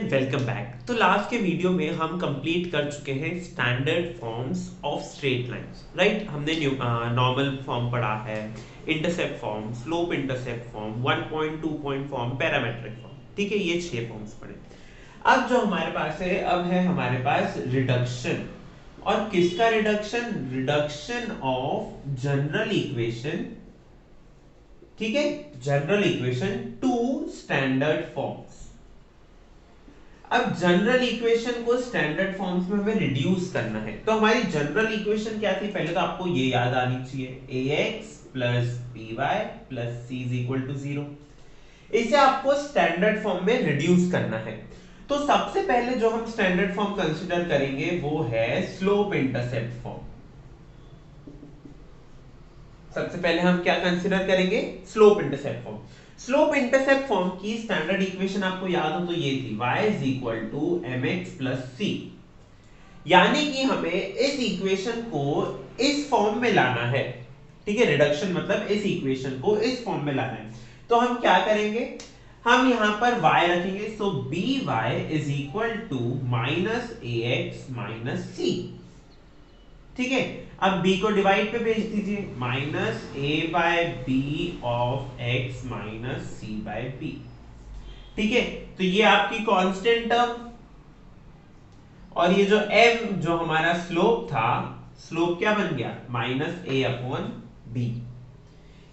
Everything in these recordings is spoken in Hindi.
And welcome back. तो लास्ट के वीडियो में हम कंप्लीट कर चुके हैं standard forms of straight lines, right. हमने नॉर्मल फॉर्म पढ़ा है, intercept form, slope intercept form, 1 point 2 point form, parametric form. ठीक है, ये 6 फॉर्म्स पढ़े। अब जो हमारे पास है, अब है हमारे पास रिडक्शन। और किसका reduction? Reduction of general equation. ठीक है, general equation two standard forms. अब जनरल इक्वेशन को स्टैंडर्ड फॉर्म्स में हमें रिड्यूस करना है। तो हमारी जनरल इक्वेशन क्या थी? पहले तो आपको ये याद आनी चाहिए, ax plus by plus c is equal to 0। इसे आपको स्टैंडर्ड फॉर्म में रिड्यूस करना है। तो सबसे पहले जो हम स्टैंडर्ड फॉर्म कंसीडर करेंगे वो है स्लोप इंटरसेप्ट फॉर्म। सबसे पहले हम क्या कंसीडर करेंगे? Slope intercept form. Slope intercept form की स्टैंडर्ड इक्वेशन आपको याद हो तो ये थी, y is equal to mx plus c। यानी कि हमें इस इक्वेशन को इस फॉर्म में लाना है। ठीक है, रिडक्शन मतलब इस इक्वेशन को इस फॉर्म में लाना है। तो हम क्या करेंगे? हम यहां पर y रखेंगे, so by is equal to minus ax minus c। ठीक है, अब b को डिवाइड पे भेज दीजिए, minus a by B of x minus c by b। ठीक है, तो ये आपकी कांस्टेंट टर्म, और ये जो m जो हमारा स्लोप था, स्लोप क्या बन गया? Minus a upon b।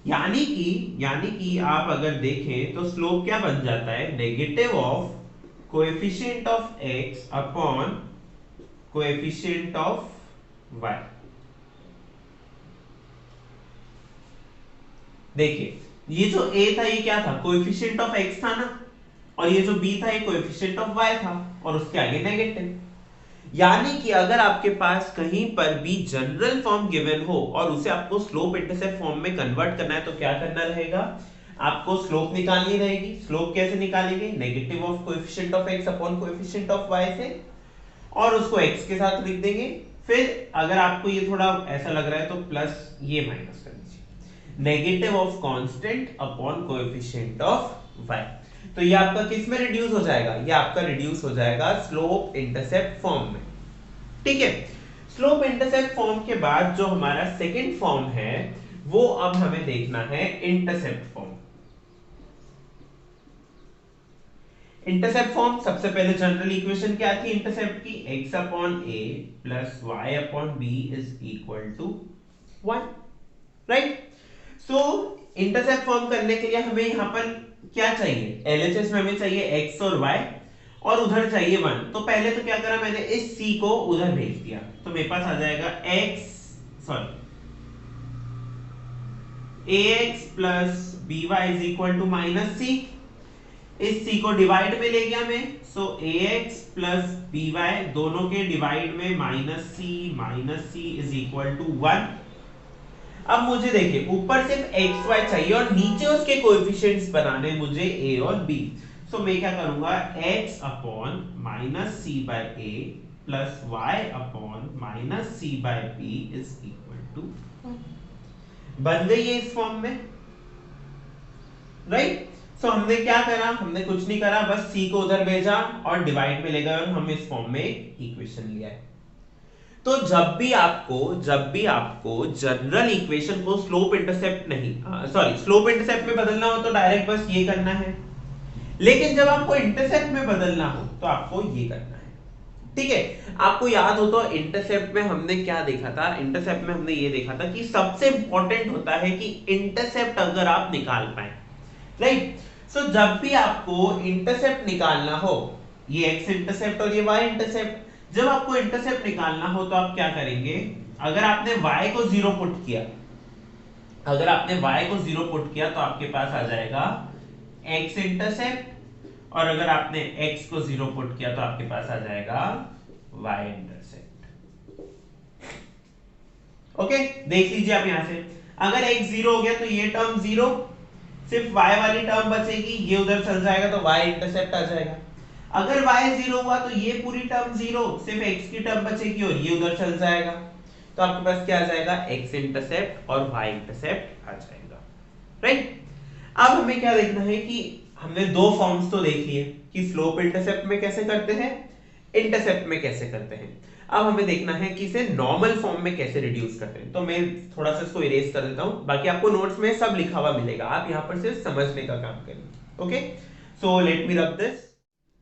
यानी कि आप अगर देखें तो स्लोप क्या बन जाता है? Negative of coefficient of x upon coefficient of y। देखिए, ये जो a था ये क्या था? कोएफिशिएंट ऑफ x था ना, और ये जो b था ये कोएफिशिएंट ऑफ y था, और उसके आगे नेगेटिव। यानी कि अगर आपके पास कहीं पर भी जनरल फॉर्म गिवन हो और उसे आपको स्लोप इंटरसेप्ट फॉर्म में कन्वर्ट करना है, तो क्या करना रहेगा? आपको स्लोप निकालनी रहेगी। स्लोप कैसे निकालेंगे? Negative of coefficient of x upon coefficient of y से, और उसको x के साथ लिख देंगे। फिर अगर आपको ये थोड़ा ऐसा लग रहा है तो प्लस ये माइनस कर दीजिए, negative of constant upon coefficient of y। तो ये आपका किस में रिड्यूस हो जाएगा? ये आपका रिड्यूस हो जाएगा स्लोप इंटरसेप्ट फॉर्म में। ठीक है, स्लोप इंटरसेप्ट फॉर्म के बाद जो हमारा सेकंड फॉर्म है वो अब हमें देखना है इंटरसेप्ट फॉर्म। इंटरसेप्ट फॉर्म, सबसे पहले जनरल इक्वेशन क्या थी इंटरसेप्ट की? x upon a plus y upon b is equal to 1, right. So intercept form करने के लिए हमें यहां पर क्या चाहिए? LHS में हमें चाहिए x और y, और उधर चाहिए 1। तो पहले तो क्या करा मैंने? इस c को उधर भेज दिया, तो मेरे पास आ जाएगा ax plus by is equal to minus c। इस c को डिवाइड में ले गया मैं, सो ax प्लस by दोनों के डिवाइड में minus c is equal to 1। अब मुझे देखिए, ऊपर सिर्फ x y चाहिए और नीचे उसके कोएफिशिएंट्स बनाने मुझे a और b। सो मैं क्या करूंगा? x upon minus c by a plus y upon minus c by b is equal to 1। बन गई है इस फॉर्म में, राइट। सो हमने क्या करा? हमने कुछ नहीं करा, बस c को उधर भेजा और डिवाइड में ले गए, और हम इस फॉर्म में इक्वेशन लिया है। तो जब भी आपको जनरल इक्वेशन को स्लोप इंटरसेप्ट नहीं, स्लोप इंटरसेप्ट में बदलना हो तो डायरेक्ट बस ये करना है, लेकिन जब आपको इंटरसेप्ट में बदलना हो तो आपको ये करना है। ठीक है, आपको याद हो तो इंटरसेप्ट में हमने क्या देखा था? इंटरसेप्ट में हमने ये देखा था कि सबसे इंपॉर्टेंट होता है कि इंटरसेप्ट अगर आप निकाल पाए, राइट। सो जब भी आपको इंटरसेप्ट निकालना हो, ये x इंटरसेप्ट और ये y इंटरसेप्ट, जब आपको इंटरसेप्ट निकालना हो तो आप क्या करेंगे? अगर आपने y को 0 पुट किया, तो आपके पास आ जाएगा x इंटरसेप्ट, और अगर आपने x को 0 पुट किया तो आपके पास आ जाएगा y इंटरसेप्ट। ओके, देख लीजिए आप यहां से, अगर x 0 हो गया तो ये टर्म 0, सिर्फ y वाली टर्म बचेगी, ये उधर चल जाएगा तो y इंटरसेप्ट आ जाएगा। अगर y 0 हुआ तो ये पूरी टर्म 0, सिर्फ x की टर्म बचेगी और ये उधर चल जाएगा, तो आपके पास क्या आ जाएगा? x इंटरसेप्ट और y इंटरसेप्ट आ जाएगा, राइट। अब हमें क्या देखना है कि हमने दो फॉर्म्स तो देख लिए कि स्लोप इंटरसेप्ट में कैसे करते हैं, इंटरसेप्ट में कैसे करते हैं। अब हमें देखना है कि इसे नॉर्मल फॉर्म में कैसे रिड्यूस करते हैं। तो मैं थोड़ा सा इसको इरेज कर देता हूं, बाकी आपको नोट्स में सब लिखा हुआ मिलेगा, आप यहां पर सिर्फ समझने का काम करेंगे। Okay, so let me rub this.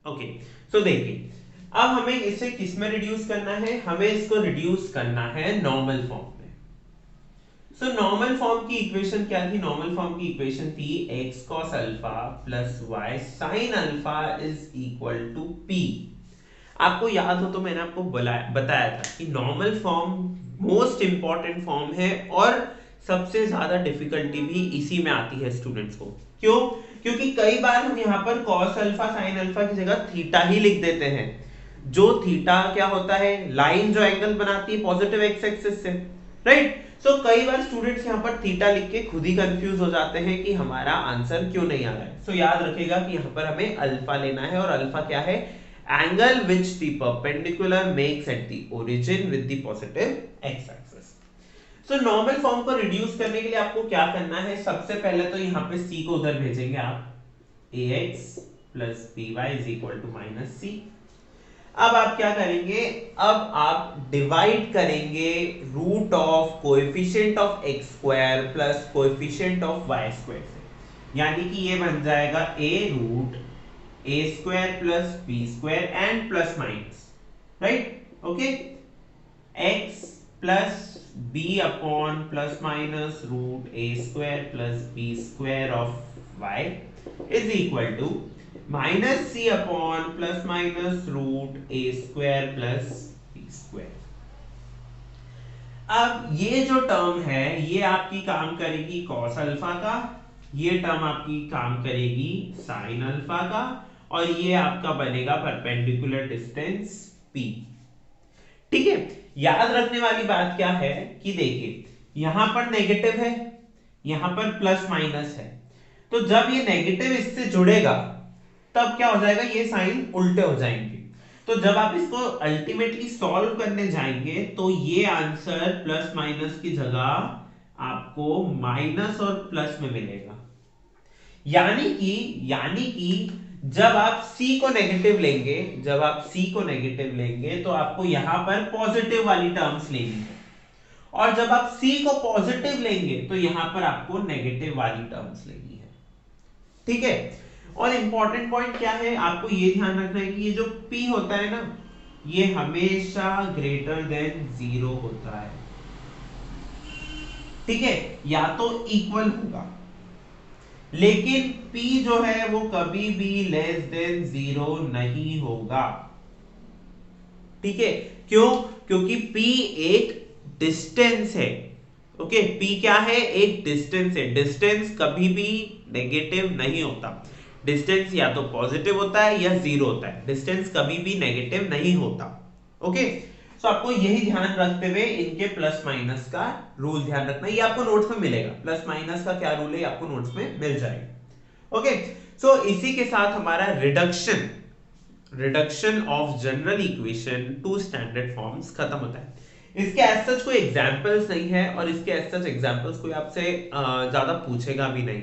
Okay, सो देखिए अब हमें इसे किस में रिड्यूस करना है, हमें इसको रिड्यूस करना है नॉर्मल फॉर्म में। सो नॉर्मल फॉर्म की इक्वेशन क्या थी, नॉर्मल फॉर्म की इक्वेशन थी x cos alpha plus y sin alpha is equal to p। आपको याद हो तो मैंने आपको बताया था कि normal form most important form है और सबसे ज्यादा डिफिकल्टी भी इसी में आती है स्टूडेंट्स को। क्यों? क्योंकि कई बार हम यहाँ पर cos अल्फा sin अल्फा की जगह थीटा ही लिख देते हैं। जो थीटा क्या होता है, लाइन जो एंगल बनाती है पॉजिटिव एक्स एक्सिस से, राइट। सो कई बार स्टूडेंट्स यहाँ पर थीटा लिख के खुद ही कंफ्यूज हो जाते हैं कि हमारा आंसर क्यों नहीं आ रहा है। सो याद रखिएगा कि यहाँ पर हमें अल्फा लेना है, और अल्फा क्या है, angle which the perpendicular makes at the origin with the positive x axis. So normal form को रिड्यूस करने के लिए आपको क्या करना है, सबसे पहले तो यहाँ पे c को उधर भेजेंगे आप, ax plus by is equal to minus c। अब आप क्या करेंगे, अब आप डिवाइड करेंगे root of coefficient of x square plus coefficient of y square से, यानी कि ये बन जाएगा a root a square plus b square and plus minus, right. Okay, x plus b upon plus minus root a square plus b square of y is equal to minus C upon plus minus root A square plus B square. अब ये जो टर्म है ये आपकी काम करेगी कॉस अल्फा का, ये टर्म आपकी काम करेगी साइन अल्फा का, और ये आपका बनेगा परपेंडिकुलर डिस्टेंस p। ठीक है, याद रखने वाली बात क्या है कि देखिए यहां पर नेगेटिव है, यहां पर प्लस माइनस है, तो जब ये नेगेटिव इससे जुड़ेगा तब क्या हो जाएगा, ये साइन उल्टे हो जाएंगे। तो जब आप इसको अल्टीमेटली सॉल्व करने जाएंगे तो ये आंसर प्लस माइनस की जगह आपको माइनस और प्लस में मिलेगा। यानी कि जब आप c को नेगेटिव लेंगे, जब आप c को नेगेटिव लेंगे तो आपको यहां पर पॉजिटिव वाली टर्म्स लेनी है, और जब आप c को पॉजिटिव लेंगे तो यहां पर आपको नेगेटिव वाली टर्म्स लेनी है। ठीक है, और इंपॉर्टेंट पॉइंट क्या है, आपको ये ध्यान रखना है कि ये जो p होता है ना, ये हमेशा ग्रेटर देन 0 होता है। ठीक है, या तो इक्वल होगा, लेकिन p जो है वो कभी भी लेस देन 0 नहीं होगा। ठीक है, क्यों? क्योंकि p एक डिस्टेंस है। ओके, p क्या है, एक डिस्टेंस है। डिस्टेंस कभी भी नेगेटिव नहीं होता, डिस्टेंस या तो पॉजिटिव होता है या 0 होता है, डिस्टेंस कभी भी नेगेटिव नहीं होता। ओके, सो आपको यही ध्यान रखते हुए इनके प्लस माइनस का रूल ध्यान रखना, ये आपको नोट्स में मिलेगा, प्लस माइनस का क्या रूल है आपको नोट्स में मिल जाएगा। ओके, सो इसी के साथ हमारा reduction of general equation two standard forms खत्म होता है। इसके एज सच कोई एग्जांपल्स नहीं है, और इसके एज सच एग्जांपल्स कोई आपसे ज्यादा पूछेगा भी नहीं।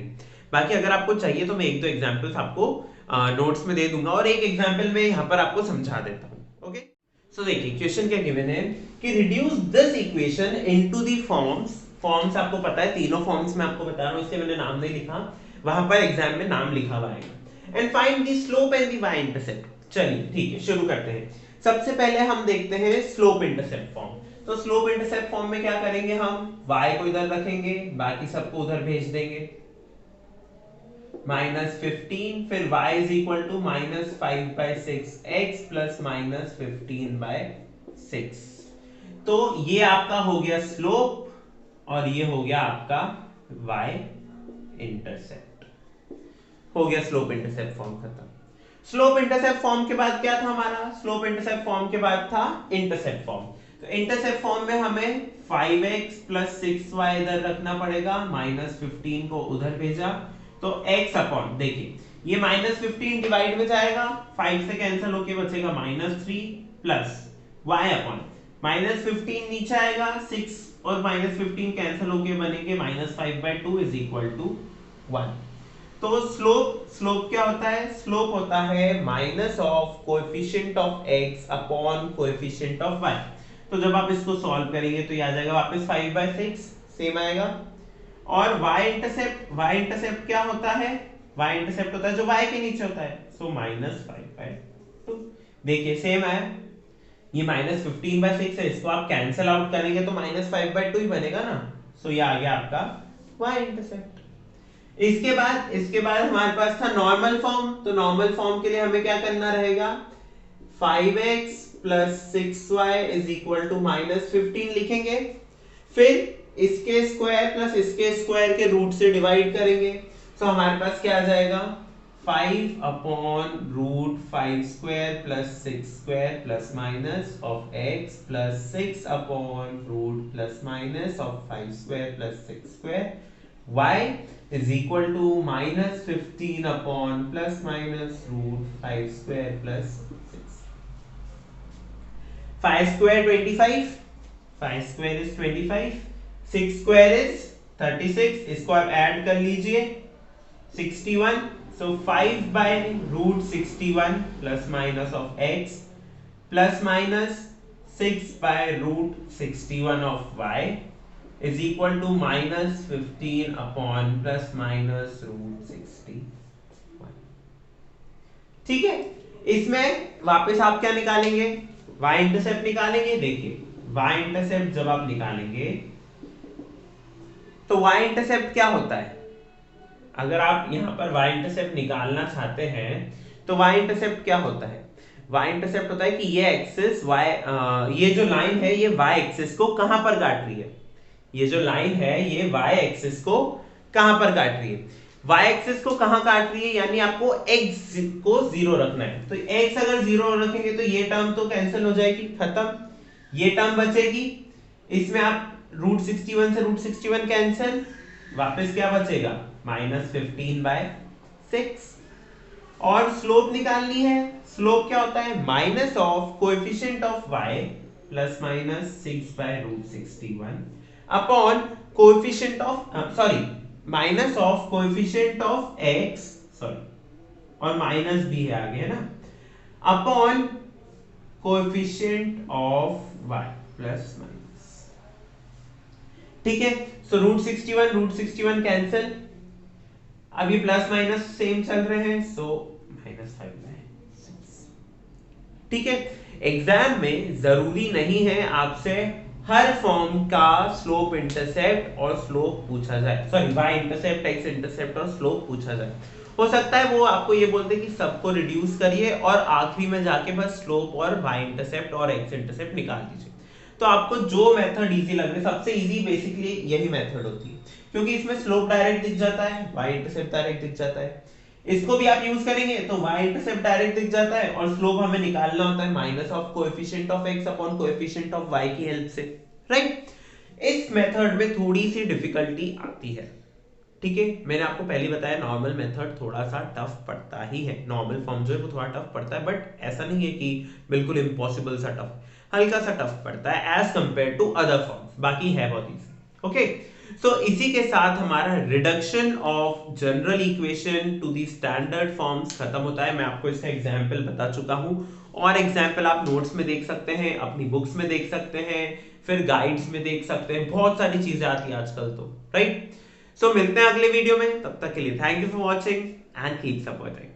बाकी अगर आपको चाहिए तो मैं एक दो एग्जांपल्स आपको नोट्स में दे दूंगा, और एक एग्जांपल मैं यहाँ पर आपको समझा देता हूँ। ओके, सो देखिए क्वेश्चन क्या गिवन है कि reduce this equation into the forms आपको पता है तीनों फॉर्म्स में आपको बता रहा हूँ, इसलिए मैंने नाम नहीं लिखा, वहां पर एग्जाम में नाम लिखा हुआ है। And find the slope and the Y intercept. चलिए ठीक है, शुरू करते हैं। सबसे पहले हम देखते हैं स्लोप इंटरसेप्ट फॉर्म। तो स्लोप इंटरसेप्ट फॉर्म में क्या करेंगे, हम y को इधर रखेंगे, बाकी सबको उधर भेज देंगे, -15, फिर y is equal to -5/6 x plus -15/6। तो ये आपका हो गया स्लोप, और ये हो गया आपका y इंटरसेप्ट। हो गया स्लोप इंटरसेप्ट फॉर्म खत्म। स्लोप इंटरसेप्ट फॉर्म के बाद क्या था हमारा, स्लोप इंटरसेप्ट फॉर्म के बाद था इंटरसेप्ट फॉर्म। तो इंटरसेप्ट फॉर्म में हमें 5x प्लस 6y इधर रखना पड़ेगा, -15 को उधर भेजा, तो x अपॉन, देखिए ये -15 डिवाइड में जाएगा, 5 से कैंसिल होके बचेगा -3 प्लस y अपॉन -15 नीचे आएगा, 6 और -15 कैंसिल होके बनेंगे -5/2 इज इक्वल टू 1। तो स्लोप क्या होता है? स्लोप होता है minus of coefficient of x upon coefficient of y। तो जब आप इसको सॉल्व करेंगे तो ये आ जाएगा वापस 5/6 सेम आएगा। और y इंटरसेप्ट क्या होता है? y इंटरसेप्ट होता है जो y के नीचे होता है, सो -5/2। देखिए सेम है, ये -15/6 है, इसको आप कैंसिल आउट करेंगे तो -5/2 ही बनेगा ना। सो ये आ गया आपका y इंटरसेप्ट। इसके बाद हमारे पास था नॉर्मल फॉर्म। तो नॉर्मल फॉर्म के लिए हमें क्या करना रहेगा? 5x plus 6y is equal to -15 लिखेंगे। फिर इसके स्क्वायर प्लस इसके स्क्वायर के रूट से डिवाइड करेंगे। तो हमारे पास क्या आ जाएगा? 5 upon root 5 square plus 6 square plus minus of x plus 6 upon root plus minus of 5 square plus 6 square y is equal to -15 upon plus minus root 5 square plus 6. 5 square 25, 5 square is 25, 6 square is 36, इसको आप ऐड कर लीजिए 61, so 5 by root 61 plus minus of x plus minus 6 by root 61 of y is equal to -15 upon plus minus root 61। ठीक है, इसमें वापस आप क्या निकालेंगे? y इंटरसेप्ट निकालेंगे। देखिए y इंटरसेप्ट जब आप निकालेंगे तो y इंटरसेप्ट क्या होता है? अगर आप यहां पर y इंटरसेप्ट निकालना चाहते हैं तो y इंटरसेप्ट क्या होता है? y इंटरसेप्ट होता है कि ये एक्सिस y, ये जो लाइन है ये y एक्सिस को कहां पर काट रही है? ये जो लाइन है ये y एक्सिस को कहां पर काट रही है? y एक्सिस को कहां काट रही है, यानी आपको x को 0 रखना है। तो x अगर 0 रखेंगे तो ये टर्म तो कैंसिल हो जाएगी, खत्म। ये टर्म बचेगी, इसमें आप रूट 61 से रूट 61 कैंसिल, वापस क्या बचेगा? -15/6। और स्लोप निकालनी है। स्लोप क्या होता है? Minus of coefficient of y plus minus 6/√61 upon coefficient of minus of coefficient of x, और माइनस भी है आगे, है ना, upon coefficient of y plus minus. ठीक है, सो रूट 61 कैंसिल, अभी प्लस माइनस सेम चल रहे हैं, सो -5/6। ठीक है, एग्जाम में जरूरी नहीं है आपसे हर फॉर्म का स्लोप इंटरसेप्ट और स्लोप पूछा जाए, sorry y intercept x intercept और स्लोप पूछा जाए। हो सकता है वो आपको ये बोलते कि सबको रिड्यूस करिए और आखिरी में जाके बस स्लोप और y इंटरसेप्ट और x इंटरसेप्ट निकाल दीजिए। तो आपको जो मेथड इजी लग रहा है, सबसे इजी बेसिकली यही मेथड होती है, क्योंकि इसमें स्लोप डायरेक्ट दिख जाता है, y इंटरसेप्ट डायरेक्ट दिख जाता है। इसको भी आप यूज करेंगे तो y इंटरसेप्ट डायरेक्ट दिख जाता है और स्लोप हमें निकालना होता है minus of coefficient of x upon coefficient of y की हेल्प से, राइट। इस मेथड में थोड़ी सी डिफिकल्टी आती है, ठीक है। मैंने आपको पहले बताया नॉर्मल मेथड थोड़ा सा टफ पड़ता ही है, नॉर्मल फॉर्म जो है वो थोड़ा टफ पड़ता है, बट ऐसा नहीं है कि बिल्कुल इम्पॉसिबल सा टफ, हल्का सा टफ पड़ता है as compare to other forms, बाकी है बहुत इजी। ओके, सो इसी के साथ हमारा reduction of general equation two the standard forms खत्म होता है। मैं आपको इसका एग्जांपल बता चुका हूं, और एग्जांपल आप नोट्स में देख सकते हैं, अपनी बुक्स में देख सकते हैं, फिर गाइड्स में देख सकते हैं, बहुत सारी चीजें आती है आजकल तो, राइट। सो मिलते हैं अगले वीडियो में, तब तक के लिए thank you for watching and keep supporting.